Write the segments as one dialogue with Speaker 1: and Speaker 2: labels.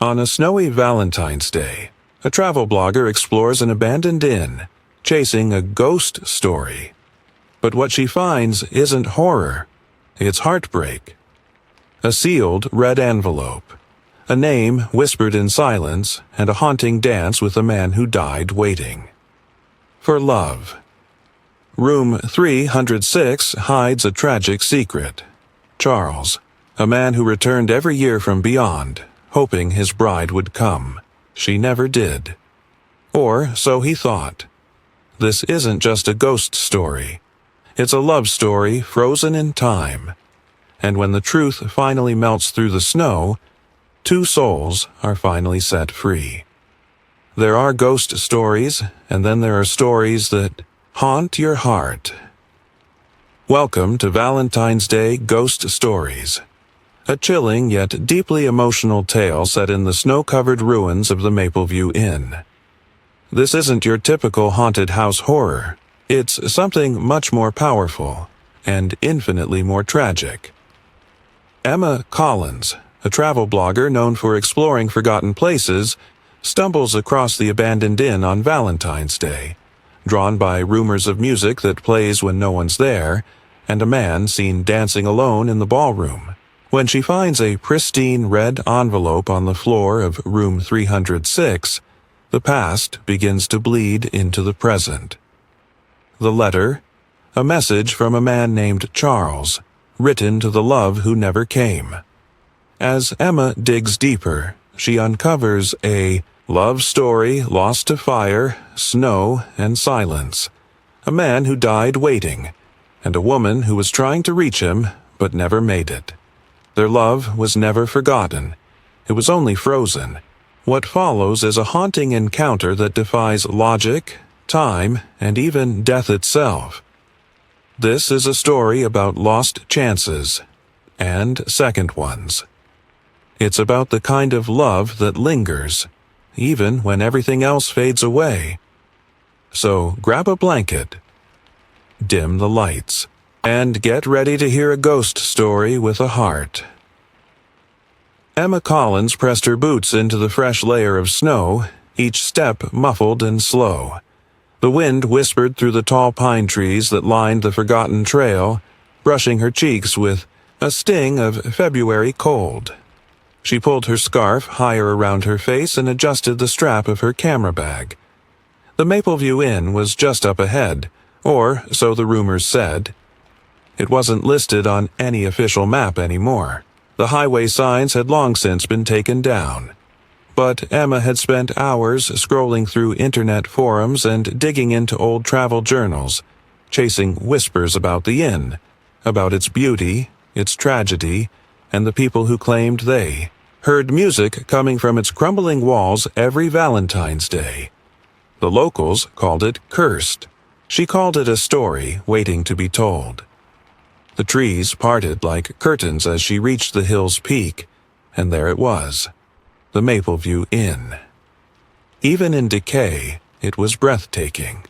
Speaker 1: On a snowy Valentine's Day, a travel blogger explores an abandoned inn, chasing a ghost story. But what she finds isn't horror, it's heartbreak. A sealed red envelope, a name whispered in silence, and a haunting dance with a man who died waiting for love. Room 306 hides a tragic secret. Charles, a man who returned every year from beyond, hoping his bride would come. She never did. Or so he thought. This isn't just a ghost story. It's a love story frozen in time. And when the truth finally melts through the snow, two souls are finally set free. There are ghost stories, and then there are stories that haunt your heart. Welcome to Valentine's Day Ghost Stories, a chilling yet deeply emotional tale set in the snow-covered ruins of the Mapleview Inn. This isn't your typical haunted house horror. It's something much more powerful and infinitely more tragic. Emma Collins, a travel blogger known for exploring forgotten places, stumbles across the abandoned inn on Valentine's Day, drawn by rumors of music that plays when no one's there, and a man seen dancing alone in the ballroom. When she finds a pristine red envelope on the floor of room 306, the past begins to bleed into the present. The letter, a message from a man named Charles, written to the love who never came. As Emma digs deeper, she uncovers a love story lost to fire, snow, and silence. A man who died waiting, and a woman who was trying to reach him but never made it. Their love was never forgotten. It was only frozen. What follows is a haunting encounter that defies logic, time, and even death itself. This is a story about lost chances and second ones. It's about the kind of love that lingers, even when everything else fades away. So grab a blanket, dim the lights, and get ready to hear a ghost story with a heart. Emma Collins pressed her boots into the fresh layer of snow, each step muffled and slow. The wind whispered through the tall pine trees that lined the forgotten trail, brushing her cheeks with a sting of February cold. She pulled her scarf higher around her face and adjusted the strap of her camera bag. The Mapleview Inn was just up ahead, or so the rumors said. It wasn't listed on any official map anymore. The highway signs had long since been taken down. But Emma had spent hours scrolling through internet forums and digging into old travel journals, chasing whispers about the inn, about its beauty, its tragedy, and the people who claimed they heard music coming from its crumbling walls every Valentine's Day. The locals called it cursed. She called it a story waiting to be told. The trees parted like curtains as she reached the hill's peak, and there it was, the Mapleview Inn. Even in decay, it was breathtaking.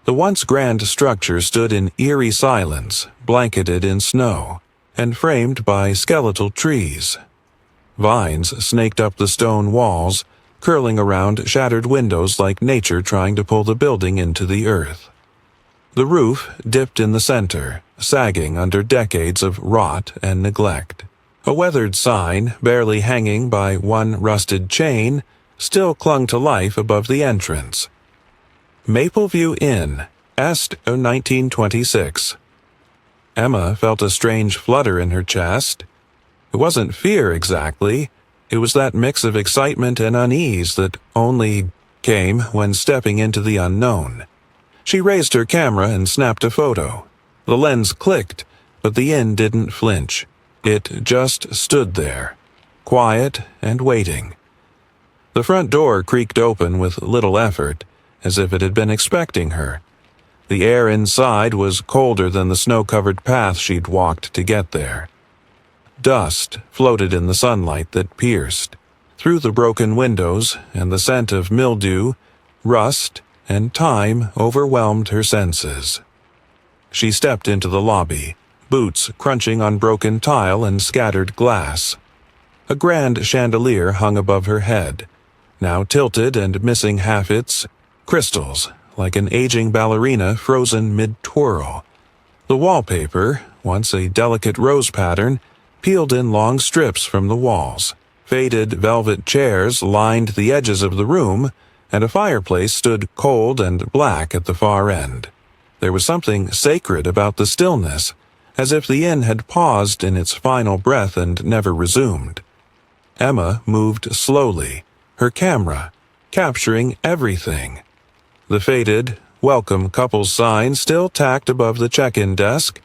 Speaker 1: The once grand structure stood in eerie silence, blanketed in snow, and framed by skeletal trees. Vines snaked up the stone walls, curling around shattered windows like nature trying to pull the building into the earth. The roof dipped in the center, sagging under decades of rot and neglect. A weathered sign, barely hanging by one rusted chain, still clung to life above the entrance. Mapleview Inn, Est 1926. Emma felt a strange flutter in her chest. It wasn't fear exactly. It was that mix of excitement and unease that only came when stepping into the unknown. She raised her camera and snapped a photo. The lens clicked, but the inn didn't flinch. It just stood there, quiet and waiting. The front door creaked open with little effort, as if it had been expecting her. The air inside was colder than the snow-covered path she'd walked to get there. Dust floated in the sunlight that pierced through the broken windows, and the scent of mildew, rust, and time overwhelmed her senses. She stepped into the lobby, boots crunching on broken tile and scattered glass. A grand chandelier hung above her head, now tilted and missing half its crystals, like an aging ballerina frozen mid-twirl. The wallpaper, once a delicate rose pattern, peeled in long strips from the walls. Faded velvet chairs lined the edges of the room, and a fireplace stood cold and black at the far end. There was something sacred about the stillness, as if the inn had paused in its final breath and never resumed. Emma moved slowly, her camera capturing everything. The faded, welcome couples sign still tacked above the check-in desk,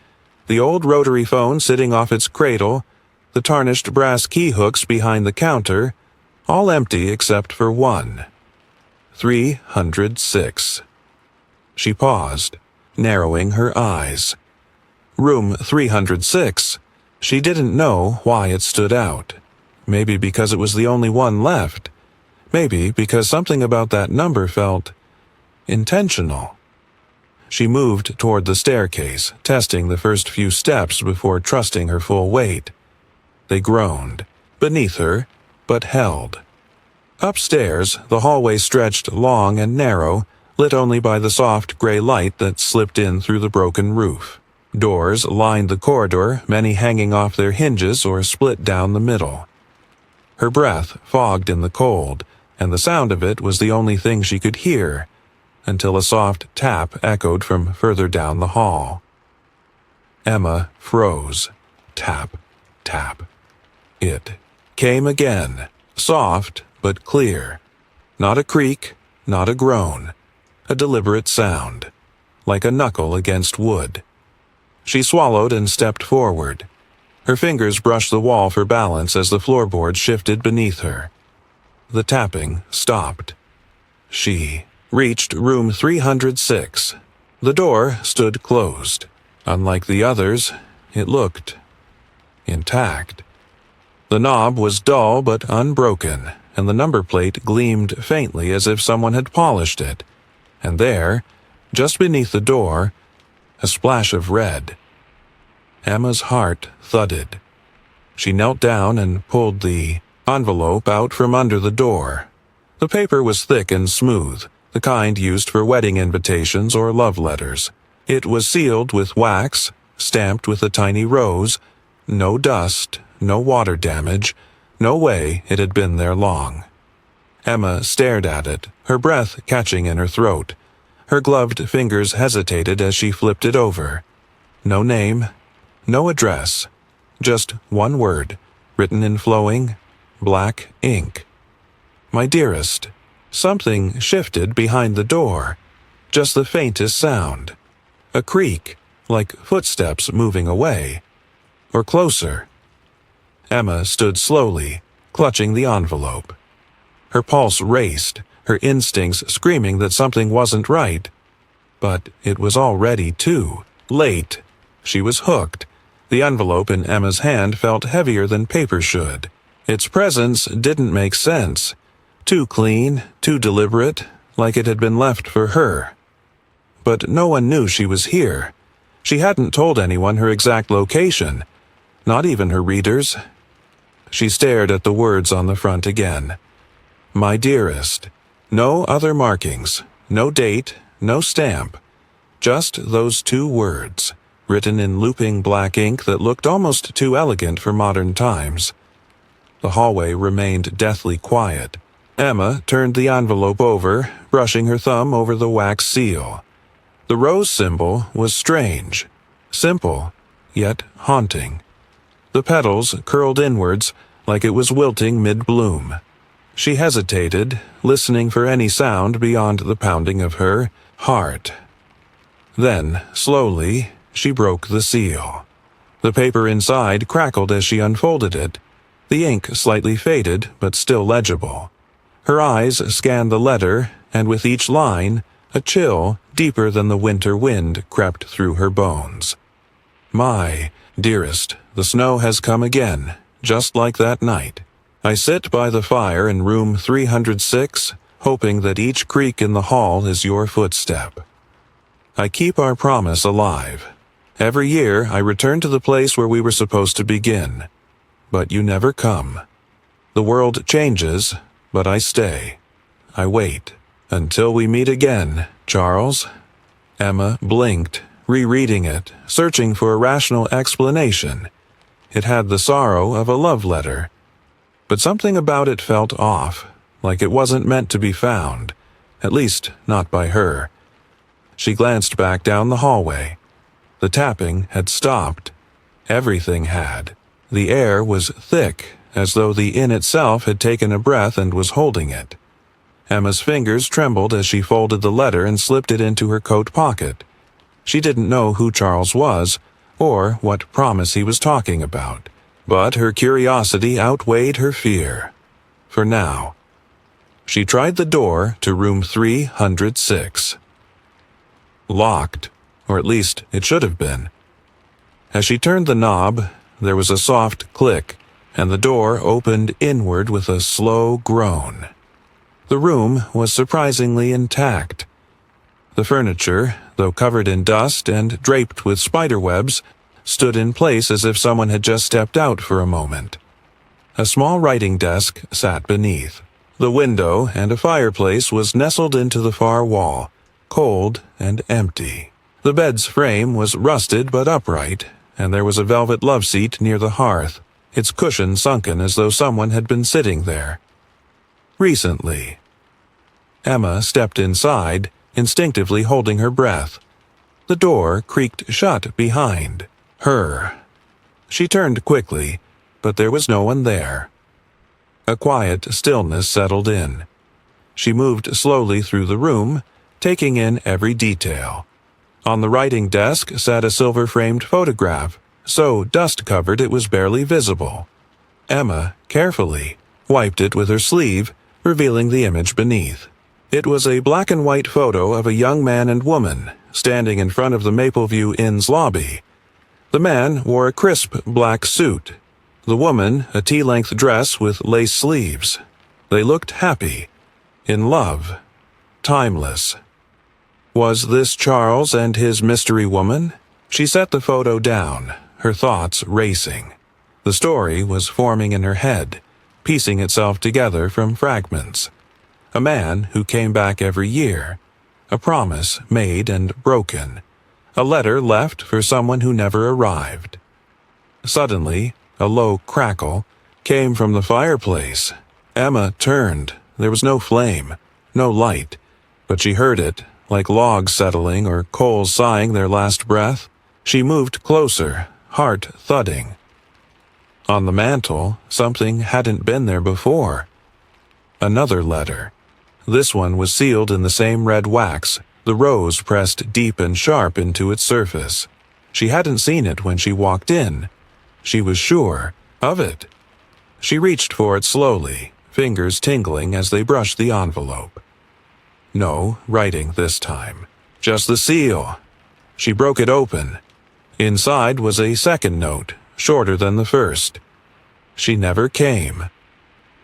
Speaker 1: the old rotary phone sitting off its cradle, the tarnished brass key hooks behind the counter, all empty except for one. 306. She paused, narrowing her eyes. Room 306. She didn't know why it stood out. Maybe because it was the only one left. Maybe because something about that number felt intentional. She moved toward the staircase, testing the first few steps before trusting her full weight. They groaned, beneath her, but held. Upstairs, the hallway stretched long and narrow, lit only by the soft gray light that slipped in through the broken roof. Doors lined the corridor, many hanging off their hinges or split down the middle. Her breath fogged in the cold, and the sound of it was the only thing she could hear, until a soft tap echoed from further down the hall. Emma froze. Tap, tap. It came again, soft but clear. Not a creak, not a groan. A deliberate sound, like a knuckle against wood. She swallowed and stepped forward. Her fingers brushed the wall for balance as the floorboards shifted beneath her. The tapping stopped. She reached room 306. The door stood closed. Unlike the others, it looked intact. The knob was dull but unbroken, and the number plate gleamed faintly as if someone had polished it. And there, just beneath the door, a splash of red. Emma's heart thudded. She knelt down and pulled the envelope out from under the door. The paper was thick and smooth, the kind used for wedding invitations or love letters. It was sealed with wax, stamped with a tiny rose. No dust, no water damage, no way it had been there long. Emma stared at it, her breath catching in her throat. Her gloved fingers hesitated as she flipped it over. No name, no address, just one word, written in flowing, black ink. My dearest. Something shifted behind the door, just the faintest sound. A creak, like footsteps moving away. Or closer. Emma stood slowly, clutching the envelope. Her pulse raced, her instincts screaming that something wasn't right. But it was already too late. She was hooked. The envelope in Emma's hand felt heavier than paper should. Its presence didn't make sense. Too clean, too deliberate, like it had been left for her. But no one knew she was here. She hadn't told anyone her exact location, not even her readers. She stared at the words on the front again. My dearest. No other markings, no date, no stamp. Just those two words, written in looping black ink that looked almost too elegant for modern times. The hallway remained deathly quiet. Emma turned the envelope over, brushing her thumb over the wax seal. The rose symbol was strange, simple, yet haunting. The petals curled inwards like it was wilting mid-bloom. She hesitated, listening for any sound beyond the pounding of her heart. Then, slowly, she broke the seal. The paper inside crackled as she unfolded it, the ink slightly faded but still legible. Her eyes scanned the letter, and with each line, a chill, deeper than the winter wind, crept through her bones. My dearest, the snow has come again, just like that night. I sit by the fire in room 306, hoping that each creak in the hall is your footstep. I keep our promise alive. Every year I return to the place where we were supposed to begin. But you never come. The world changes, but I stay. I wait. Until we meet again, Charles. Emma blinked, rereading it, searching for a rational explanation. It had the sorrow of a love letter. But something about it felt off, like it wasn't meant to be found, at least not by her. She glanced back down the hallway. The tapping had stopped. Everything had. The air was thick, as though the inn itself had taken a breath and was holding it. Emma's fingers trembled as she folded the letter and slipped it into her coat pocket. She didn't know who Charles was, or what promise he was talking about, but her curiosity outweighed her fear. For now. She tried the door to room 306. Locked, or at least it should have been. As she turned the knob, there was a soft click, and the door opened inward with a slow groan. The room was surprisingly intact. The furniture, though covered in dust and draped with spiderwebs, stood in place as if someone had just stepped out for a moment. A small writing desk sat beneath. The window and a fireplace was nestled into the far wall, cold and empty. The bed's frame was rusted but upright, and there was a velvet love seat near the hearth, its cushion sunken as though someone had been sitting there. Recently. Emma stepped inside, instinctively holding her breath. The door creaked shut behind her. She turned quickly, but there was no one there. A quiet stillness settled in. She moved slowly through the room, taking in every detail. On the writing desk sat a silver-framed photograph, so dust-covered it was barely visible. Emma, carefully, wiped it with her sleeve, revealing the image beneath. It was a black-and-white photo of a young man and woman, standing in front of the Mapleview Inn's lobby. The man wore a crisp black suit. The woman, a tea-length dress with lace sleeves. They looked happy, in love, timeless. Was this Charles and his mystery woman? She set the photo down, her thoughts racing. The story was forming in her head, piecing itself together from fragments. A man who came back every year. A promise made and broken. A letter left for someone who never arrived. Suddenly, a low crackle came from the fireplace. Emma turned. There was no flame, no light, but she heard it, like logs settling or coals sighing their last breath. She moved closer, heart thudding. On the mantel, something hadn't been there before. Another letter. This one was sealed in the same red wax, the rose pressed deep and sharp into its surface. She hadn't seen it when she walked in. She was sure of it. She reached for it slowly, fingers tingling as they brushed the envelope. No writing this time. Just the seal. She broke it open. Inside was a second note, shorter than the first. She never came.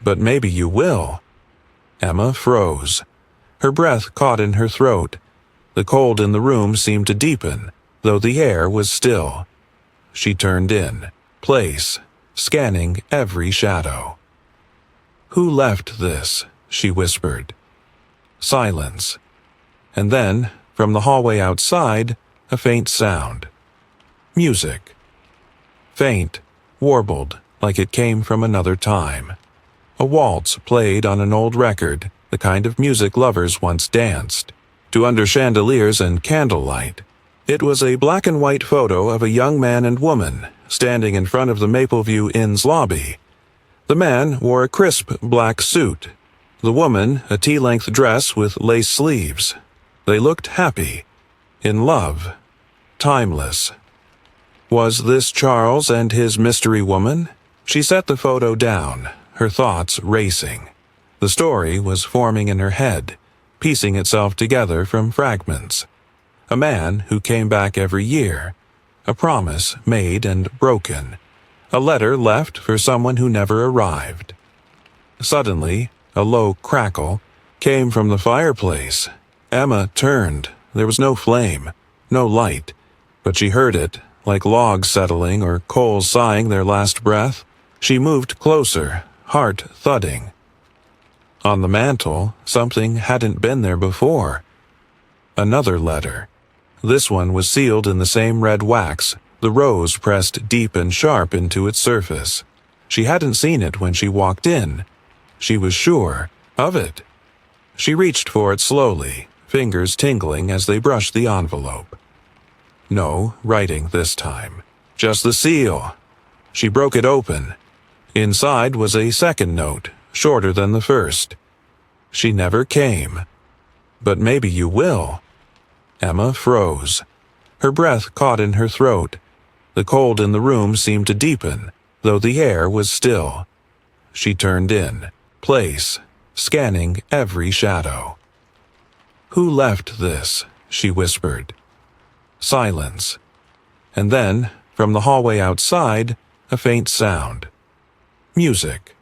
Speaker 1: But maybe you will. Emma froze. Her breath caught in her throat. The cold in the room seemed to deepen, though the air was still. She turned in, place, scanning every shadow. "Who left this?" she whispered. Silence. And then, from the hallway outside, a faint sound. Music. Faint, warbled, like it came from another time. A waltz played on an old record, the kind of music lovers once danced, to under chandeliers and candlelight. It was a black-and-white photo of a young man and woman, standing in front of the Mapleview Inn's lobby. The man wore a crisp black suit. The woman, a tea-length dress with lace sleeves. They looked happy, in love, timeless. Was this Charles and his mystery woman? She set the photo down, her thoughts racing. The story was forming in her head, piecing itself together from fragments. A man who came back every year. A promise made and broken. A letter left for someone who never arrived. Suddenly, a low crackle came from the fireplace. Emma turned. There was no flame, no light, but she heard it, like logs settling or coals sighing their last breath. She moved closer, heart thudding. On the mantel, something hadn't been there before. Another letter. This one was sealed in the same red wax, the rose pressed deep and sharp into its surface. She hadn't seen it when she walked in. She was sure of it. She reached for it slowly, fingers tingling as they brushed the envelope. No writing this time, just the seal. She broke it open. Inside was a second note, shorter than the first. She never came. But maybe you will. Emma froze. Her breath caught in her throat. The cold in the room seemed to deepen, though the air was still. She turned in, place, scanning every shadow. "Who left this?" she whispered. Silence. And then, from the hallway outside, a faint sound. Music.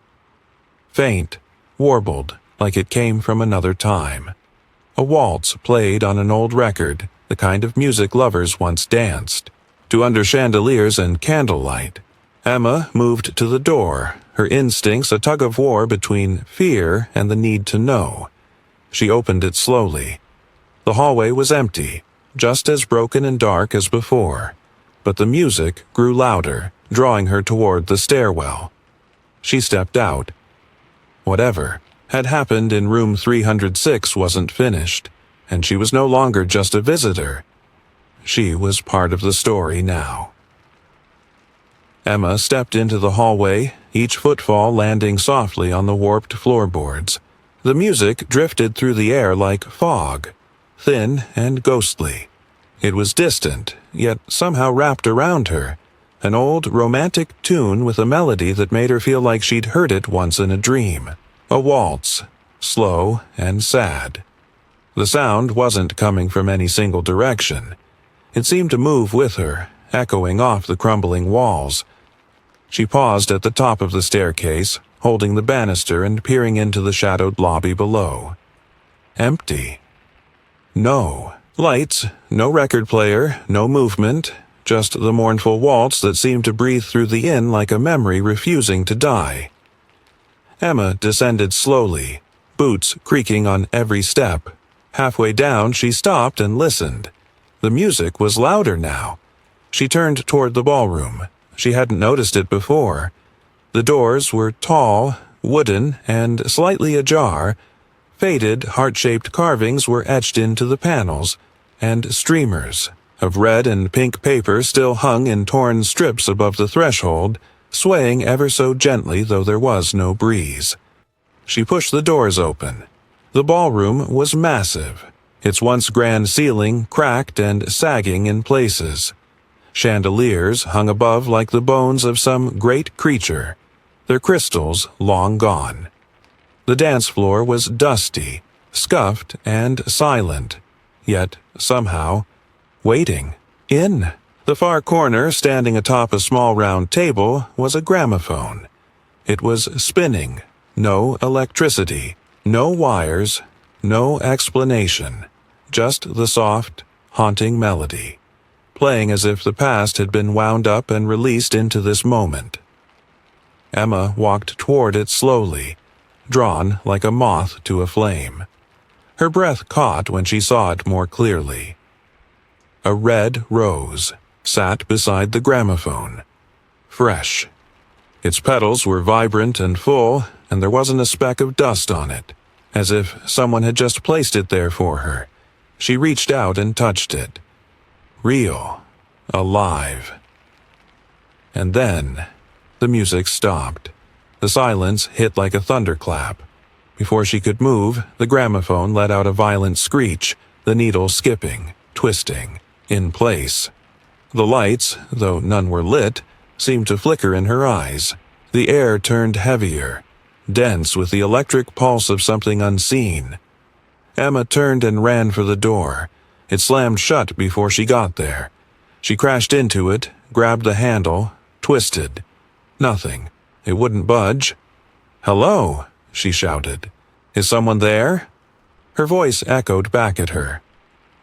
Speaker 1: Faint, warbled, like it came from another time. A waltz played on an old record, the kind of music lovers once danced, to under chandeliers and candlelight. Emma moved to the door, her instincts a tug-of-war between fear and the need to know. She opened it slowly. The hallway was empty, just as broken and dark as before, but the music grew louder, drawing her toward the stairwell. She stepped out. Whatever had happened in room 306 wasn't finished, and she was no longer just a visitor. She was part of the story now. Emma stepped into the hallway, each footfall landing softly on the warped floorboards. The music drifted through the air like fog, thin and ghostly. It was distant, yet somehow wrapped around her, an old romantic tune with a melody that made her feel like she'd heard it once in a dream. A waltz, slow and sad. The sound wasn't coming from any single direction. It seemed to move with her, echoing off the crumbling walls. She paused at the top of the staircase, holding the banister and peering into the shadowed lobby below. Empty. No lights, no record player, no movement, just the mournful waltz that seemed to breathe through the inn like a memory refusing to die. Emma descended slowly, boots creaking on every step. Halfway down, she stopped and listened. The music was louder now. She turned toward the ballroom. She hadn't noticed it before. The doors were tall, wooden, and slightly ajar. Faded, heart-shaped carvings were etched into the panels, and streamers of red and pink paper still hung in torn strips above the threshold, swaying ever so gently though there was no breeze. She pushed the doors open. The ballroom was massive, its once grand ceiling cracked and sagging in places. Chandeliers hung above like the bones of some great creature, their crystals long gone. The dance floor was dusty, scuffed, and silent, yet somehow waiting. In the far corner, standing atop a small round table, was a gramophone. It was spinning. No electricity, no wires, no explanation. Just the soft, haunting melody, playing as if the past had been wound up and released into this moment. Emma walked toward it slowly, drawn like a moth to a flame. Her breath caught when she saw it more clearly. A red rose sat beside the gramophone, fresh. Its petals were vibrant and full, and there wasn't a speck of dust on it, as if someone had just placed it there for her. She reached out and touched it. Real, alive. And then the music stopped. The silence hit like a thunderclap. Before she could move, the gramophone let out a violent screech, the needle skipping, twisting, in place. The lights, though none were lit, seemed to flicker in her eyes. The air turned heavier, dense with the electric pulse of something unseen. Emma turned and ran for the door. It slammed shut before she got there. She crashed into it, grabbed the handle, twisted. Nothing. It wouldn't budge. "Hello," she shouted. "Is someone there?" Her voice echoed back at her.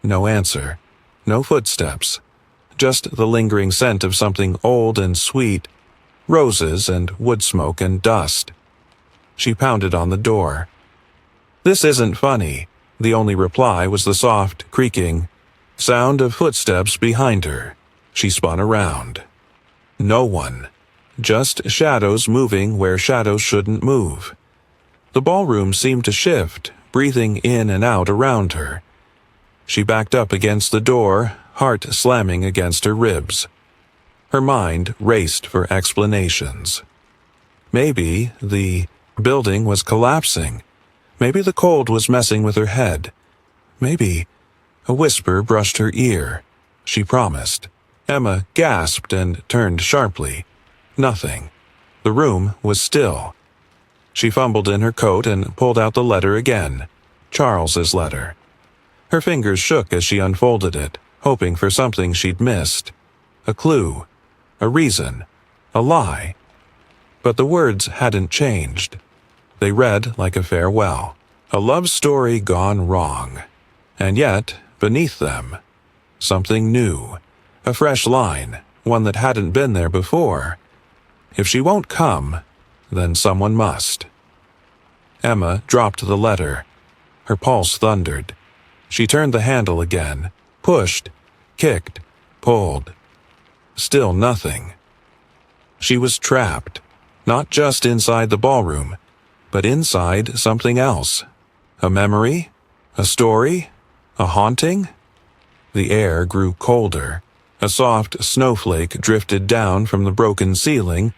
Speaker 1: No answer. No footsteps. Just the lingering scent of something old and sweet, roses and wood smoke and dust. She pounded on the door. "This isn't funny." The only reply was the soft, creaking sound of footsteps behind her. She spun around. No one. Just shadows moving where shadows shouldn't move. The ballroom seemed to shift, breathing in and out around her. She backed up against the door, heart slamming against her ribs. Her mind raced for explanations. Maybe the building was collapsing. Maybe the cold was messing with her head. Maybe a whisper brushed her ear. She promised. Emma gasped and turned sharply. Nothing. The room was still. She fumbled in her coat and pulled out the letter again. Charles's letter. Her fingers shook as she unfolded it, hoping for something she'd missed. A clue. A reason. A lie. But the words hadn't changed. They read like a farewell. A love story gone wrong. And yet, beneath them, something new. A fresh line, one that hadn't been there before. If she won't come, then someone must. Emma dropped the letter. Her pulse thundered. She turned the handle again, pushed, kicked, pulled. Still nothing. She was trapped, not just inside the ballroom, but inside something else. A memory? A story? A haunting? The air grew colder. A soft snowflake drifted down from the broken ceiling,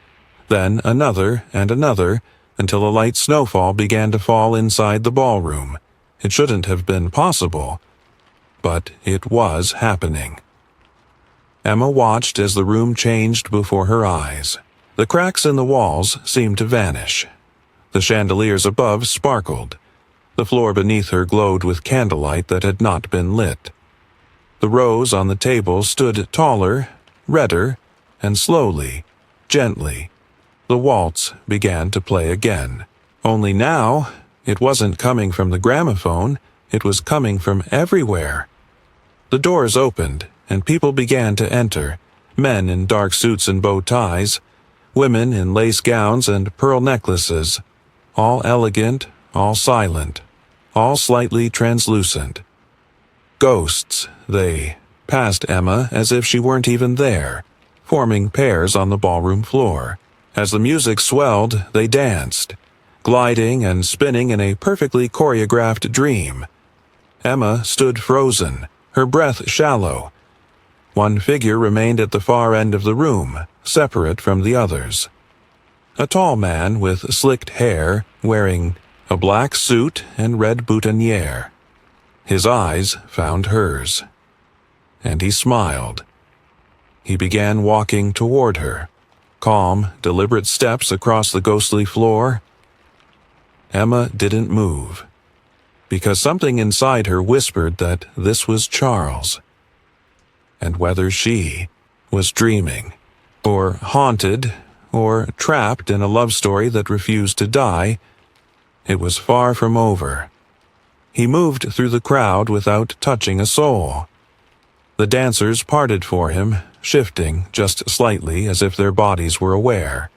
Speaker 1: then another and another, until a light snowfall began to fall inside the ballroom. It shouldn't have been possible, but it was happening. Emma watched as the room changed before her eyes. The cracks in the walls seemed to vanish. The chandeliers above sparkled. The floor beneath her glowed with candlelight that had not been lit. The rose on the table stood taller, redder, and slowly, gently, the waltz began to play again. Only now, it wasn't coming from the gramophone, it was coming from everywhere. The doors opened, and people began to enter, men in dark suits and bow ties, women in lace gowns and pearl necklaces, all elegant, all silent, all slightly translucent. Ghosts, they passed Emma as if she weren't even there, forming pairs on the ballroom floor. As the music swelled, they danced, gliding and spinning in a perfectly choreographed dream. Emma stood frozen, her breath shallow. One figure remained at the far end of the room, separate from the others. A tall man with slicked hair, wearing a black suit and red boutonniere. His eyes found hers, and he smiled. He began walking toward her, calm, deliberate steps across the ghostly floor. Emma didn't move, because something inside her whispered that this was Charles. And whether she was dreaming, or haunted, or trapped in a love story that refused to die, it was far from over. He moved through the crowd without touching a soul. The dancers parted for him, shifting just slightly as if their bodies were aware,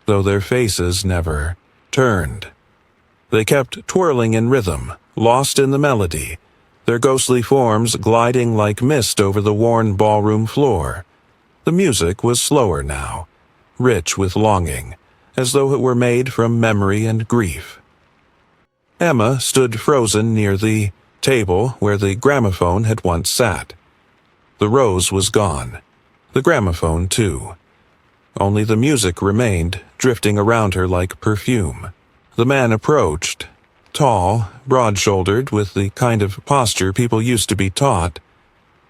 Speaker 1: though their faces never turned. They kept twirling in rhythm, lost in the melody, their ghostly forms gliding like mist over the worn ballroom floor. The music was slower now, rich with longing, as though it were made from memory and grief. Emma stood frozen near the table where the gramophone had once sat. The rose was gone. The gramophone, too. Only the music remained, drifting around her like perfume. The man approached, tall, broad-shouldered, with the kind of posture people used to be taught.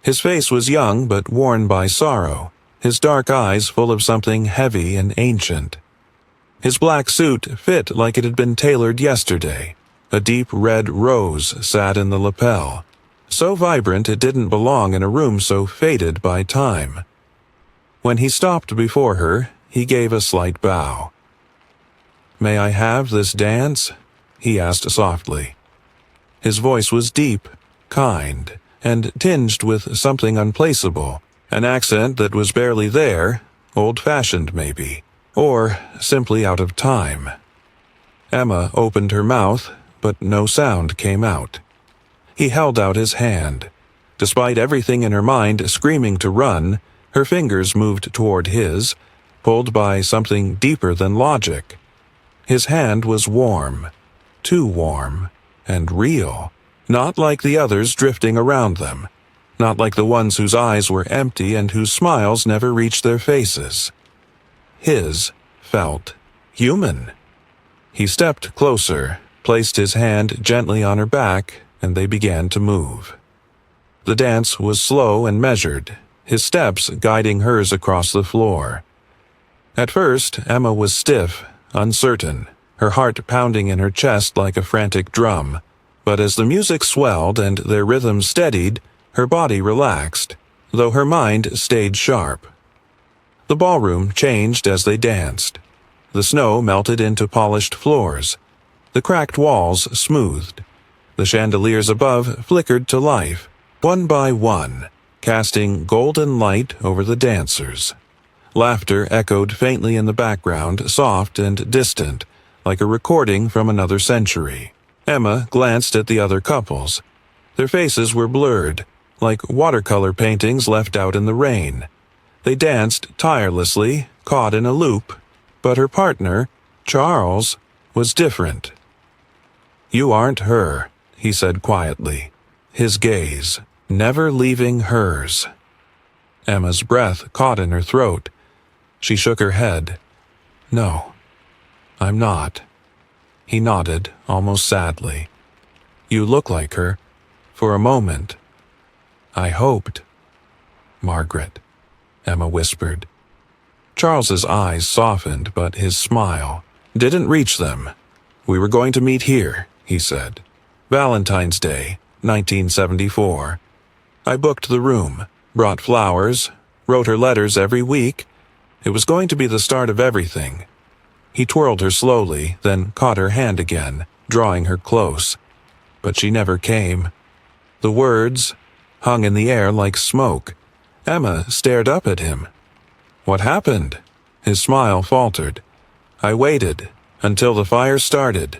Speaker 1: His face was young but worn by sorrow, his dark eyes full of something heavy and ancient. His black suit fit like it had been tailored yesterday. A deep red rose sat in the lapel, so vibrant it didn't belong in a room so faded by time. When he stopped before her, he gave a slight bow. "May I have this dance?" he asked softly. His voice was deep, kind, and tinged with something unplaceable, an accent that was barely there, old-fashioned maybe, or simply out of time. Emma opened her mouth, but no sound came out. He held out his hand. Despite everything in her mind screaming to run, her fingers moved toward his, pulled by something deeper than logic. His hand was warm, too warm, and real, not like the others drifting around them, not like the ones whose eyes were empty and whose smiles never reached their faces. His felt human. He stepped closer, placed his hand gently on her back, and they began to move. The dance was slow and measured, his steps guiding hers across the floor. At first, Emma was stiff, uncertain, her heart pounding in her chest like a frantic drum. But as the music swelled and their rhythm steadied, her body relaxed, though her mind stayed sharp. The ballroom changed as they danced. The snow melted into polished floors. The cracked walls smoothed. The chandeliers above flickered to life, one by one, casting golden light over the dancers. Laughter echoed faintly in the background, soft and distant, like a recording from another century. Emma glanced at the other couples. Their faces were blurred, like watercolor paintings left out in the rain. They danced tirelessly, caught in a loop, but her partner, Charles, was different. "You aren't her," he said quietly, his gaze never leaving hers. Emma's breath caught in her throat. She shook her head. "No, I'm not." He nodded, almost sadly. "You look like her. For a moment. I hoped." "Margaret," Emma whispered. Charles's eyes softened, but his smile didn't reach them. "We were going to meet here," he said. "Valentine's Day, 1974. I booked the room, brought flowers, wrote her letters every week. It was going to be the start of everything." He twirled her slowly, then caught her hand again, drawing her close. But she never came. The words hung in the air like smoke. Emma stared up at him. "What happened?" His smile faltered. "I waited until the fire started.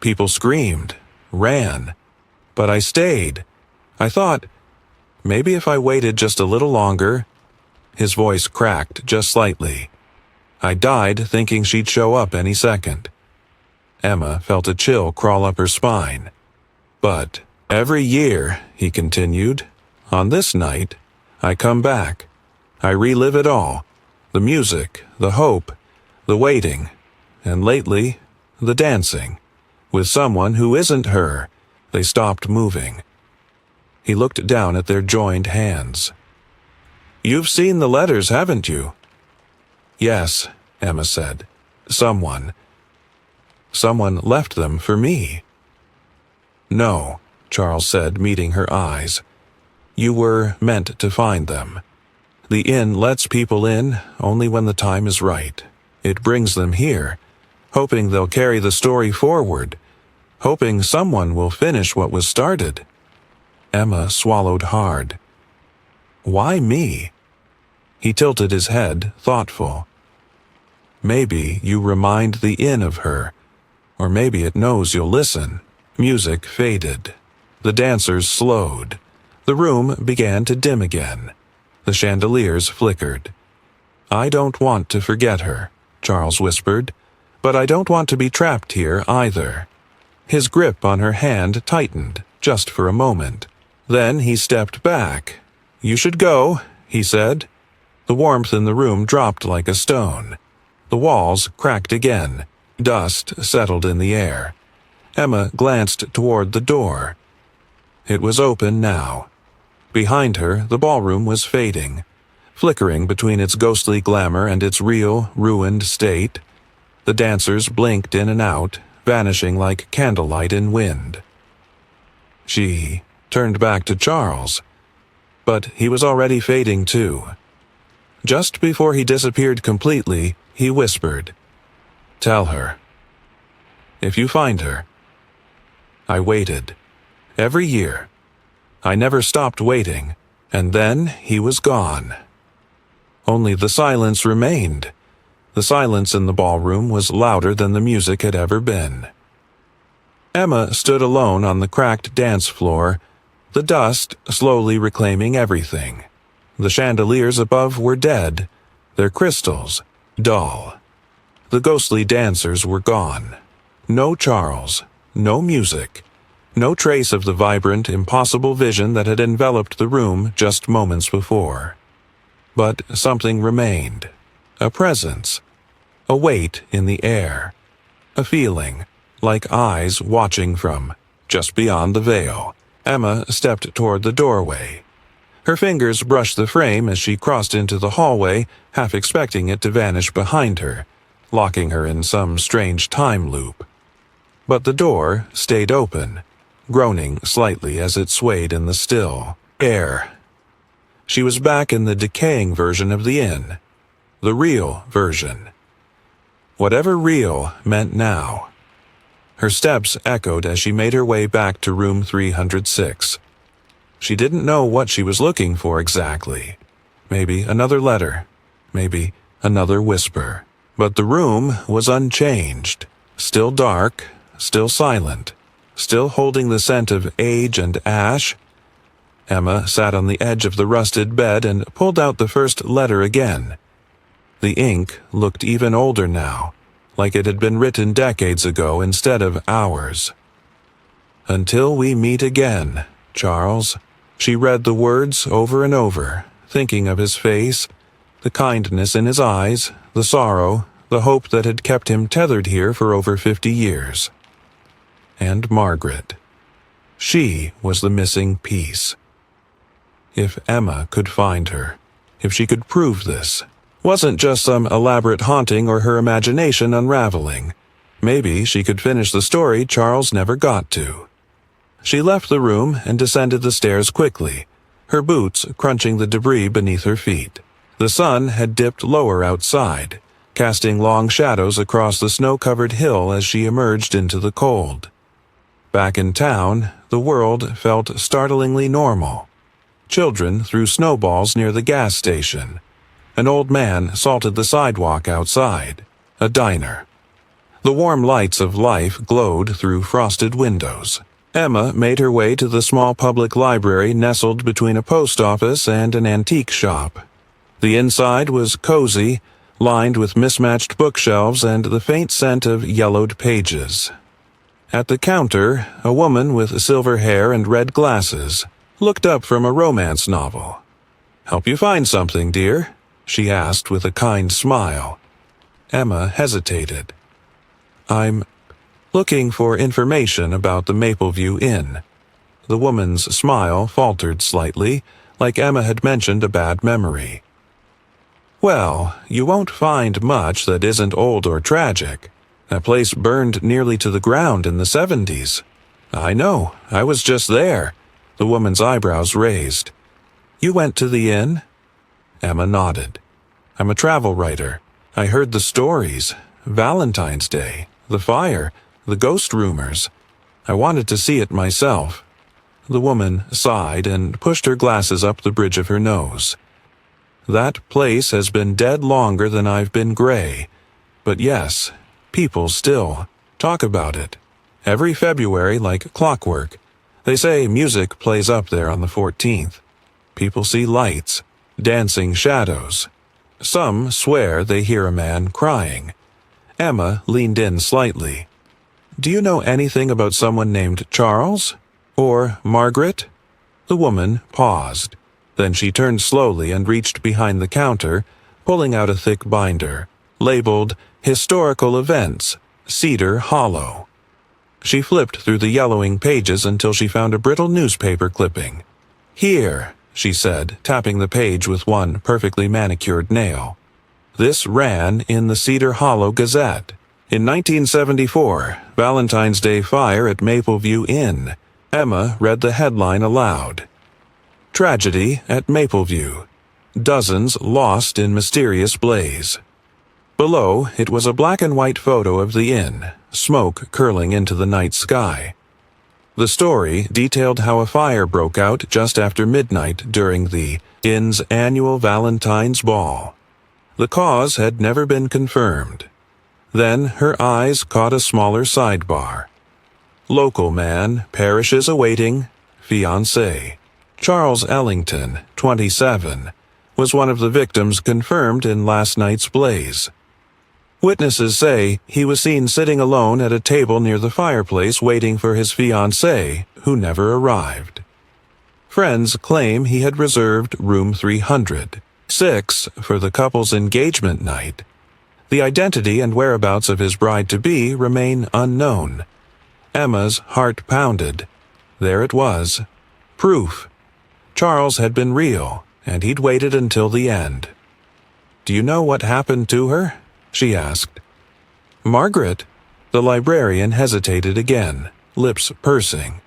Speaker 1: People screamed, ran. But I stayed. I thought, maybe if I waited just a little longer." His voice cracked just slightly. "I died thinking she'd show up any second." Emma felt a chill crawl up her spine. "But every year," he continued, "on this night, I come back. I relive it all. The music, the hope, the waiting, and lately, the dancing. With someone who isn't her." They stopped moving. He looked down at their joined hands. "You've seen the letters, haven't you?" "Yes," Emma said. Someone left them for me." "No," Charles said, meeting her eyes. "You were meant to find them. The inn lets people in only when the time is right. It brings them here, hoping they'll carry the story forward, hoping someone will finish what was started." Emma swallowed hard. "Why me?" He tilted his head, thoughtful. "Maybe you remind the inn of her, or maybe it knows you'll listen." Music faded. The dancers slowed. The room began to dim again. The chandeliers flickered. "I don't want to forget her," Charles whispered, "but I don't want to be trapped here either." His grip on her hand tightened, just for a moment. Then he stepped back. "You should go," he said. The warmth in the room dropped like a stone. The walls cracked again. Dust settled in the air. Emma glanced toward the door. It was open now. Behind her, the ballroom was fading, flickering between its ghostly glamour and its real, ruined state. The dancers blinked in and out, vanishing like candlelight in wind. She turned back to Charles, but he was already fading too. Just before he disappeared completely, he whispered, "Tell her. If you find her." I waited. Every year. I never stopped waiting, and then he was gone. Only the silence remained. The silence in the ballroom was louder than the music had ever been. Emma stood alone on the cracked dance floor, the dust slowly reclaiming everything. The chandeliers above were dead, their crystals dull. The ghostly dancers were gone. No Charles, no music, no trace of the vibrant, impossible vision that had enveloped the room just moments before. But something remained. A presence. A weight in the air. A feeling, like eyes watching from just beyond the veil. Emma stepped toward the doorway. Her fingers brushed the frame as she crossed into the hallway, half expecting it to vanish behind her, locking her in some strange time loop. But the door stayed open, groaning slightly as it swayed in the still air. She was back in the decaying version of the inn. The real version. Whatever real meant now. Her steps echoed as she made her way back to room 306. She didn't know what she was looking for exactly. Maybe another letter. Maybe another whisper. But the room was unchanged. Still dark, still silent, still holding the scent of age and ash. Emma sat on the edge of the rusted bed and pulled out the first letter again. The ink looked even older now, like it had been written decades ago instead of hours. "Until we meet again, Charles." She read the words over and over, thinking of his face, the kindness in his eyes, the sorrow, the hope that had kept him tethered here for over 50 years. And Margaret. She was the missing piece. If Emma could find her, if she could prove this, wasn't just some elaborate haunting or her imagination unraveling. Maybe she could finish the story Charles never got to. She left the room and descended the stairs quickly, her boots crunching the debris beneath her feet. The sun had dipped lower outside, casting long shadows across the snow-covered hill as she emerged into the cold. Back in town, the world felt startlingly normal. Children threw snowballs near the gas station. An old man salted the sidewalk outside. A diner. The warm lights of life glowed through frosted windows. Emma made her way to the small public library nestled between a post office and an antique shop. The inside was cozy, lined with mismatched bookshelves and the faint scent of yellowed pages. At the counter, a woman with silver hair and red glasses looked up from a romance novel. "Help you find something, dear?" she asked with a kind smile. Emma hesitated. "I'm looking for information about the Mapleview Inn." The woman's smile faltered slightly, like Emma had mentioned a bad memory. "Well, you won't find much that isn't old or tragic. That place burned nearly to the ground in the 70s. "I know, I was just there." The woman's eyebrows raised. "You went to the inn?" Emma nodded. "I'm a travel writer. I heard the stories. Valentine's Day, the fire, the ghost rumors. I wanted to see it myself." The woman sighed and pushed her glasses up the bridge of her nose. "That place has been dead longer than I've been gray. But yes, people still talk about it. Every February like clockwork. They say music plays up there on the 14th. People see lights, dancing shadows. Some swear they hear a man crying." Emma leaned in slightly. "Do you know anything about someone named Charles? Or Margaret?" The woman paused. Then she turned slowly and reached behind the counter, pulling out a thick binder, labeled Historical Events, Cedar Hollow. She flipped through the yellowing pages until she found a brittle newspaper clipping. "Here," she said, tapping the page with one perfectly manicured nail. This ran in the Cedar Hollow Gazette. In 1974, Valentine's Day fire at Mapleview Inn. Emma read the headline aloud. "Tragedy at Mapleview. Dozens lost in mysterious blaze." Below, it was a black and white photo of the inn, smoke curling into the night sky. The story detailed how a fire broke out just after midnight during the inn's annual Valentine's Ball. The cause had never been confirmed. Then her eyes caught a smaller sidebar. Local man, parishes awaiting, fiancé. Charles Ellington, 27, was one of the victims confirmed in last night's blaze. Witnesses say he was seen sitting alone at a table near the fireplace waiting for his fiancée, who never arrived. Friends claim he had reserved room 306 for the couple's engagement night. The identity and whereabouts of his bride-to-be remain unknown. Emma's heart pounded. There it was. Proof. Charles had been real, and he'd waited until the end. "Do you know what happened to her?" she asked. "Margaret?" The librarian hesitated again, lips pursing.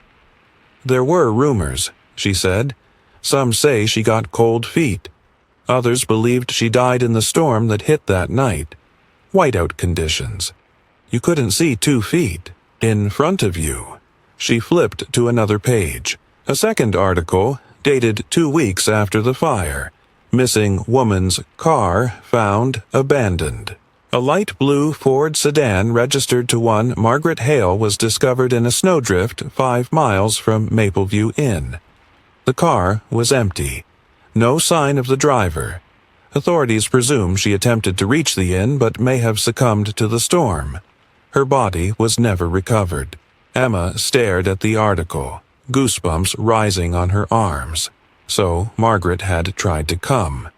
Speaker 1: "There were rumors," she said. "Some say she got cold feet. Others believed she died in the storm that hit that night. Whiteout conditions. You couldn't see 2 feet. In front of you." She flipped to another page. A second article, dated 2 weeks after the fire. Missing woman's car found abandoned. A light blue Ford sedan registered to one Margaret Hale was discovered in a snowdrift 5 miles from Mapleview Inn. The car was empty. No sign of the driver. Authorities presume she attempted to reach the inn but may have succumbed to the storm. Her body was never recovered. Emma stared at the article, goosebumps rising on her arms. So Margaret had tried to come.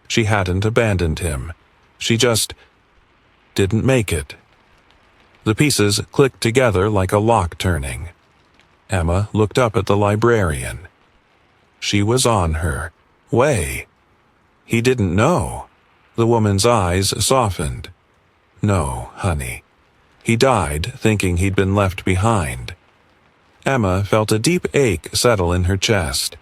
Speaker 1: She hadn't abandoned him. She just didn't make it. The pieces clicked together like a lock turning. Emma looked up at the librarian. She was on her way. He didn't know. The woman's eyes softened. "No, honey. He died thinking he'd been left behind." Emma felt a deep ache settle in her chest.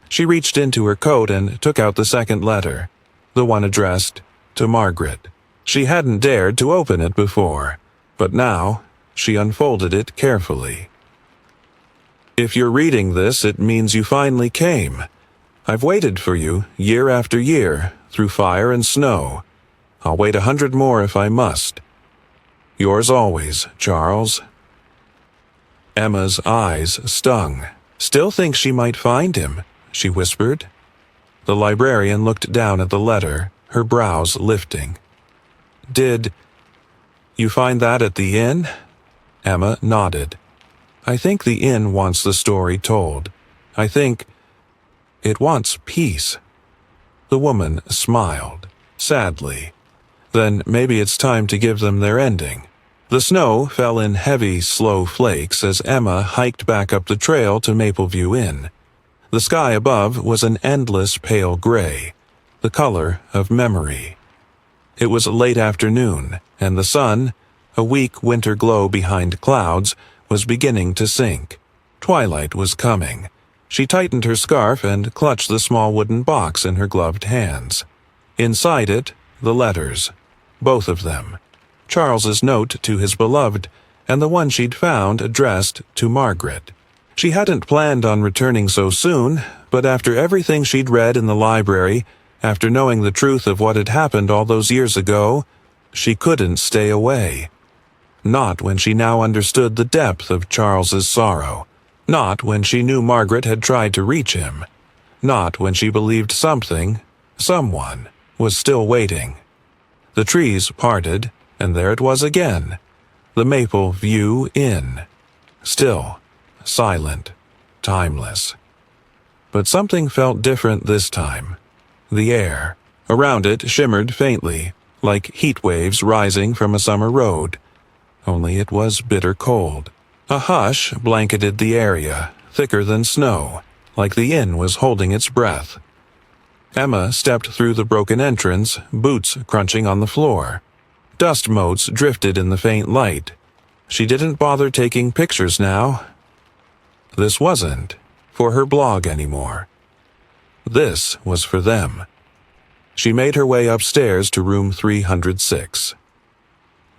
Speaker 1: She reached into her coat and took out the second letter, the one addressed to Margaret. She hadn't dared to open it before, but now she unfolded it carefully. "If you're reading this, it means you finally came. I've waited for you, year after year, through fire and snow. I'll wait 100 more if I must. Yours always, Charles." Emma's eyes stung. "Still think she might find him," she whispered. The librarian looked down at the letter, her brows lifting. "Did you find that at the inn?" Emma nodded. "I think the inn wants the story told. I think it wants peace." The woman smiled, sadly. "Then maybe it's time to give them their ending." The snow fell in heavy, slow flakes as Emma hiked back up the trail to Mapleview Inn. The sky above was an endless pale gray, the color of memory. It was late afternoon, and the sun, a weak winter glow behind clouds, was beginning to sink. Twilight was coming. She tightened her scarf and clutched the small wooden box in her gloved hands. Inside it, the letters. Both of them. Charles's note to his beloved, and the one she'd found addressed to Margaret. She hadn't planned on returning so soon, but after everything she'd read in the library, after knowing the truth of what had happened all those years ago, she couldn't stay away. Not when she now understood the depth of Charles's sorrow. Not when she knew Margaret had tried to reach him. Not when she believed someone, was still waiting. The trees parted, and there it was again, the Mapleview Inn. Still, silent, timeless. But something felt different this time. The air, around it, shimmered faintly, like heat waves rising from a summer road. Only it was bitter cold. A hush blanketed the area, thicker than snow, like the inn was holding its breath. Emma stepped through the broken entrance, boots crunching on the floor. Dust motes drifted in the faint light. She didn't bother taking pictures now. This wasn't for her blog anymore. This was for them. She made her way upstairs to room 306.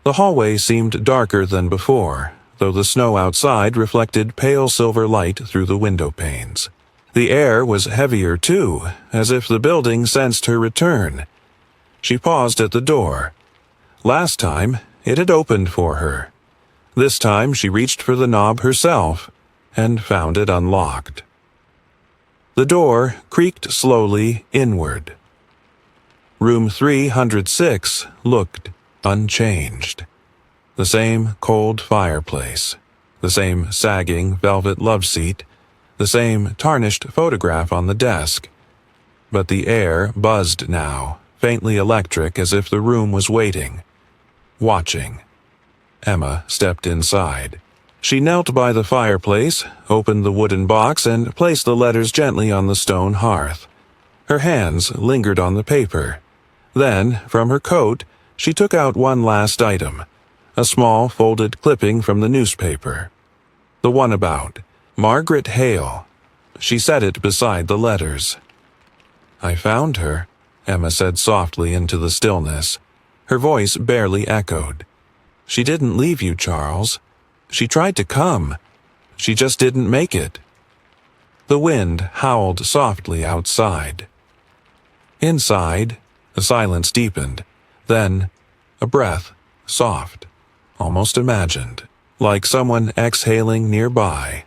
Speaker 1: The hallway seemed darker than before, though the snow outside reflected pale silver light through the window panes. The air was heavier, too, as if the building sensed her return. She paused at the door. Last time, it had opened for her. This time she reached for the knob herself and found it unlocked. The door creaked slowly inward. Room 306 looked unchanged. The same cold fireplace, the same sagging velvet loveseat, the same tarnished photograph on the desk. But the air buzzed now, faintly electric, as if the room was waiting, watching. Emma stepped inside. She knelt by the fireplace, opened the wooden box, and placed the letters gently on the stone hearth. Her hands lingered on the paper. Then, from her coat, she took out one last item, a small folded clipping from the newspaper. The one about Margaret Hale. She set it beside the letters. "I found her," Emma said softly into the stillness. Her voice barely echoed. "She didn't leave you, Charles. She tried to come. She just didn't make it." The wind howled softly outside. Inside, the silence deepened. Then, a breath, soft, almost imagined, like someone exhaling nearby.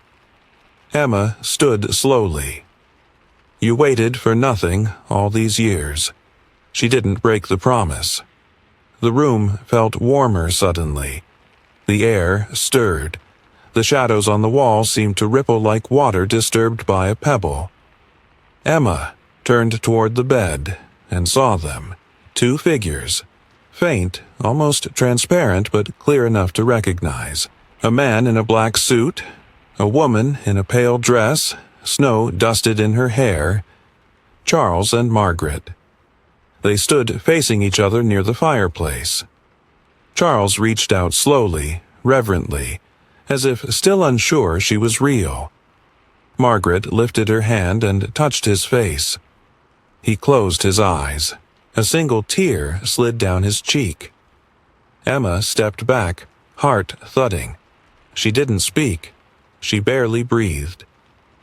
Speaker 1: Emma stood slowly. "You waited for nothing all these years." She didn't break the promise. The room felt warmer suddenly. The air stirred. The shadows on the wall seemed to ripple like water disturbed by a pebble. Emma turned toward the bed and saw them. Two figures. Faint, almost transparent, but clear enough to recognize. A man in a black suit, a woman in a pale dress, snow dusted in her hair. Charles and Margaret. They stood facing each other near the fireplace. Charles reached out slowly, reverently, as if still unsure she was real. Margaret lifted her hand and touched his face. He closed his eyes. A single tear slid down his cheek. Emma stepped back, heart thudding. She didn't speak. She barely breathed.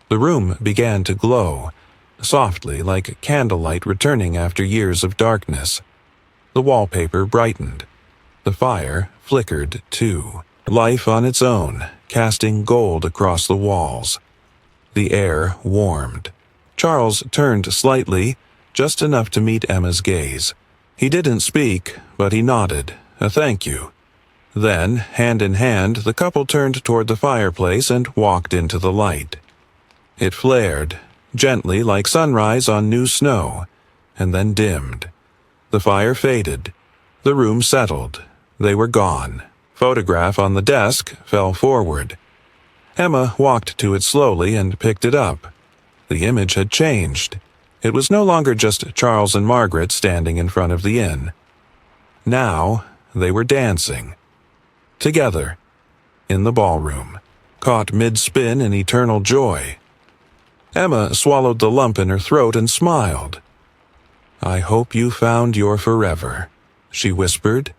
Speaker 1: The room began to glow, softly like candlelight returning after years of darkness. The wallpaper brightened. The fire flickered too, life on its own, casting gold across the walls. The air warmed. Charles turned slightly, just enough to meet Emma's gaze. He didn't speak, but he nodded, a thank you. Then, hand in hand, the couple turned toward the fireplace and walked into the light. It flared, gently like sunrise on new snow, and then dimmed. The fire faded. The room settled. They were gone. Photograph on the desk fell forward. Emma walked to it slowly and picked it up. The image had changed. It was no longer just Charles and Margaret standing in front of the inn. Now, they were dancing. Together, in the ballroom, caught mid-spin in eternal joy. Emma swallowed the lump in her throat and smiled. "I hope you found your forever," she whispered.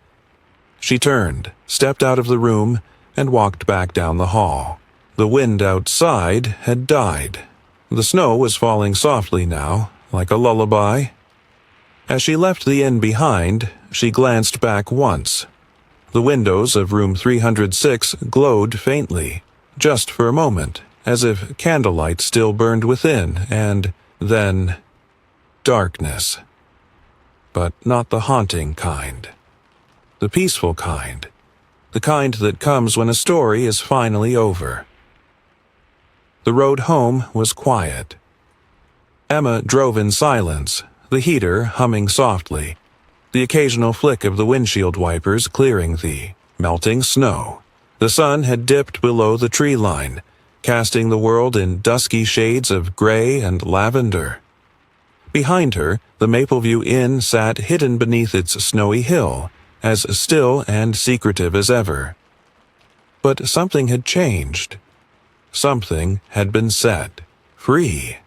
Speaker 1: She turned, stepped out of the room, and walked back down the hall. The wind outside had died. The snow was falling softly now, like a lullaby. As she left the inn behind, she glanced back once. The windows of room 306 glowed faintly, just for a moment, as if candlelight still burned within, and then darkness. But not the haunting kind. The peaceful kind. The kind that comes when a story is finally over. The road home was quiet. Emma drove in silence, the heater humming softly, the occasional flick of the windshield wipers clearing the melting snow. The sun had dipped below the tree line, casting the world in dusky shades of gray and lavender. Behind her, the Mapleview Inn sat hidden beneath its snowy hill, as still and secretive as ever. But something had changed. Something had been set free.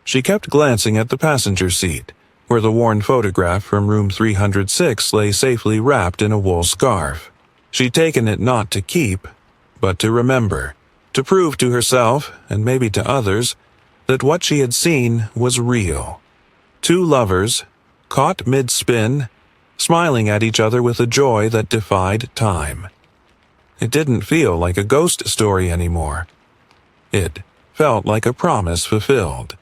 Speaker 1: She kept glancing at the passenger seat, where the worn photograph from room 306 lay safely wrapped in a wool scarf. She'd taken it not to keep, but to remember, to prove to herself, and maybe to others, that what she had seen was real. Two lovers, caught mid-spin, smiling at each other with a joy that defied time. It didn't feel like a ghost story anymore. It felt like a promise fulfilled.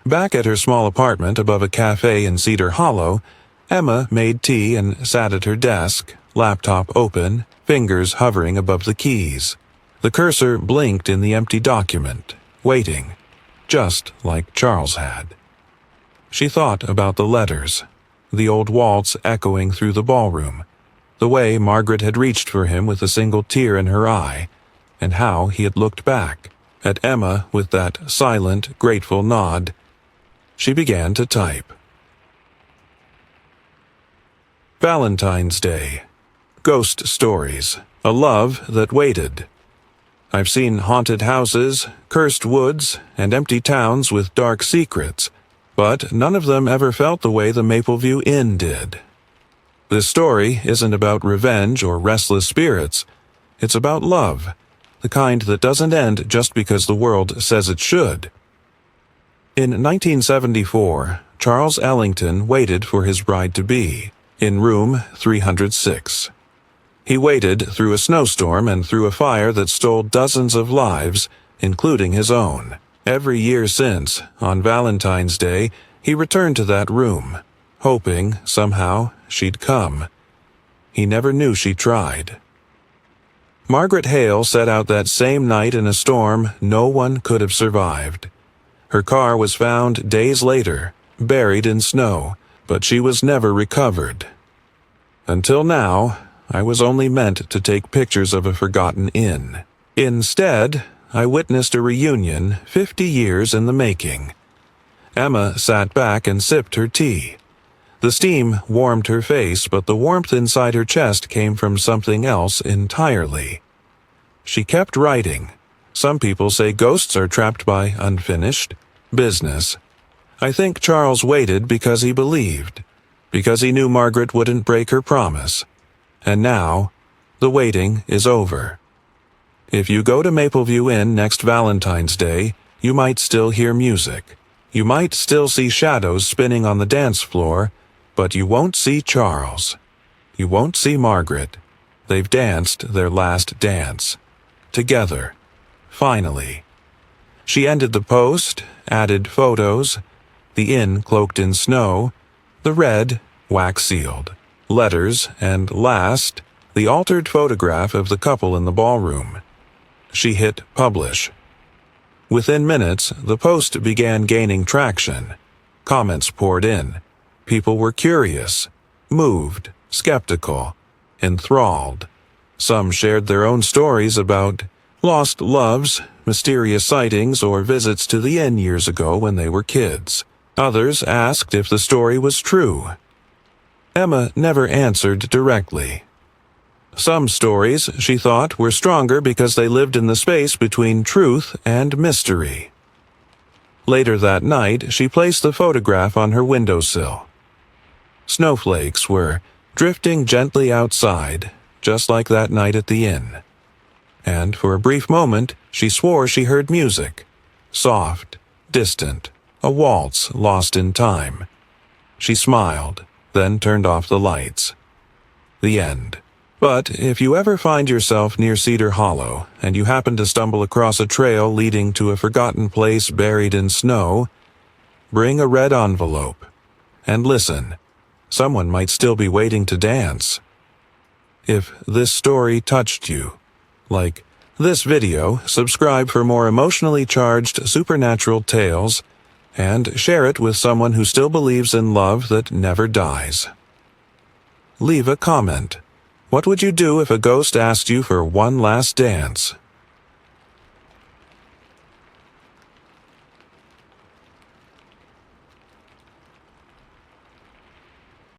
Speaker 1: Back at her small apartment above a cafe in Cedar Hollow, Emma made tea and sat at her desk, laptop open, fingers hovering above the keys. The cursor blinked in the empty document, waiting, just like Charles had. She thought about the letters, the old waltz echoing through the ballroom, the way Margaret had reached for him with a single tear in her eye, and how he had looked back at Emma with that silent, grateful nod. She began to type. Valentine's Day. Ghost stories. A love that waited. I've seen haunted houses, cursed woods, and empty towns with dark secrets, but none of them ever felt the way the Mapleview Inn did. This story isn't about revenge or restless spirits. It's about love, the kind that doesn't end just because the world says it should. In 1974, Charles Ellington waited for his bride-to-be in room 306. He waited through a snowstorm and through a fire that stole dozens of lives, including his own. Every year since, on Valentine's Day, he returned to that room, hoping, somehow, she'd come. He never knew she tried. Margaret Hale set out that same night in a storm no one could have survived. Her car was found days later, buried in snow, but she was never recovered. Until now, I was only meant to take pictures of a forgotten inn. Instead, I witnessed a reunion 50 years in the making. Emma sat back and sipped her tea. The steam warmed her face, but the warmth inside her chest came from something else entirely. She kept writing. Some people say ghosts are trapped by unfinished business. I think Charles waited because he believed, because he knew Margaret wouldn't break her promise. And now, the waiting is over. If you go to Mapleview Inn next Valentine's Day, you might still hear music. You might still see shadows spinning on the dance floor, but you won't see Charles. You won't see Margaret. They've danced their last dance. Together. Finally. She ended the post, added photos, the inn cloaked in snow, the red, wax-sealed, letters, and last, the altered photograph of the couple in the ballroom. She hit publish. Within minutes, the post began gaining traction. Comments poured in. People were curious, moved, skeptical, enthralled. Some shared their own stories about lost loves, mysterious sightings, or visits to the inn years ago when they were kids. Others asked if the story was true. Emma never answered directly. Some stories, she thought, were stronger because they lived in the space between truth and mystery. Later that night, she placed the photograph on her windowsill. Snowflakes were drifting gently outside, just like that night at the inn. And for a brief moment, she swore she heard music. Soft, distant, a waltz lost in time. She smiled, then turned off the lights. The end. But if you ever find yourself near Cedar Hollow, and you happen to stumble across a trail leading to a forgotten place buried in snow, bring a red envelope. And listen, someone might still be waiting to dance. If this story touched you, like this video, subscribe for more emotionally charged supernatural tales, and share it with someone who still believes in love that never dies. Leave a comment. What would you do if a ghost asked you for one last dance?